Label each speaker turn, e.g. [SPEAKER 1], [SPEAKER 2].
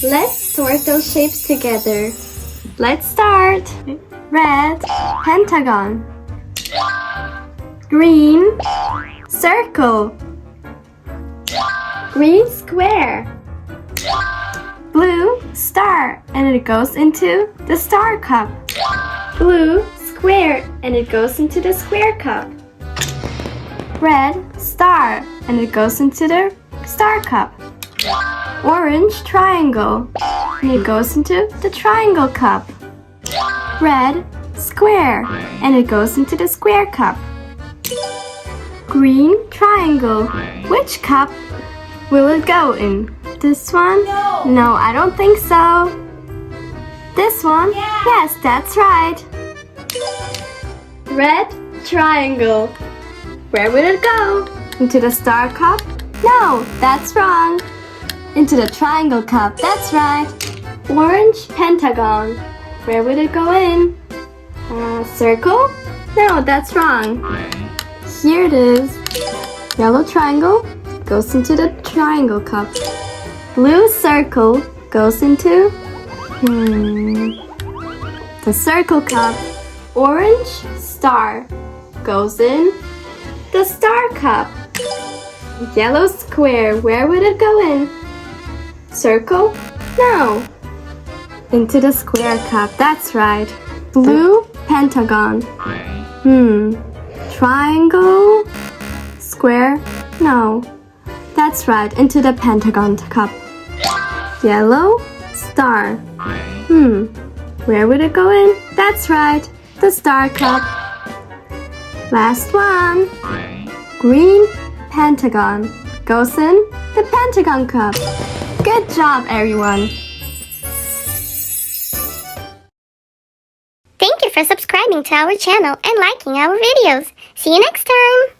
[SPEAKER 1] Let's sort those shapes together. Let's start. Red, pentagon. Green, circle. Green, square. Blue, star, and it goes into the star cup. Blue, square, and it goes into the square cup. Red, star, and it goes into the star cup. Orange, triangle, and it goes into the triangle cup. Red, square, and it goes into the square cup. Green, triangle, which cup will it go in? This one? No, I don't think so. This one? Yeah. Yes, that's right. Red, triangle. Where will it go? Into the star cup? No, that's wrong. Into the triangle cup, that's right. Orange, pentagon. Where will it go in? Circle? No, that's wrong. Here it is. Yellow triangle goes into the triangle cup. Blue circle goes into the circle cup. Orange star goes in the star cup. Yellow square, where would it go in? Circle? No. Into the square cup, that's right. Blue pentagon. Triangle? Square? No. That's right, into the pentagon cup. Yellow star. Where would it go in? That's right, the star cup. Last one. Green pentagon goes in the pentagon cup. Good job, everyone.
[SPEAKER 2] Thank you for subscribing to our channel and liking our videos. See you next time!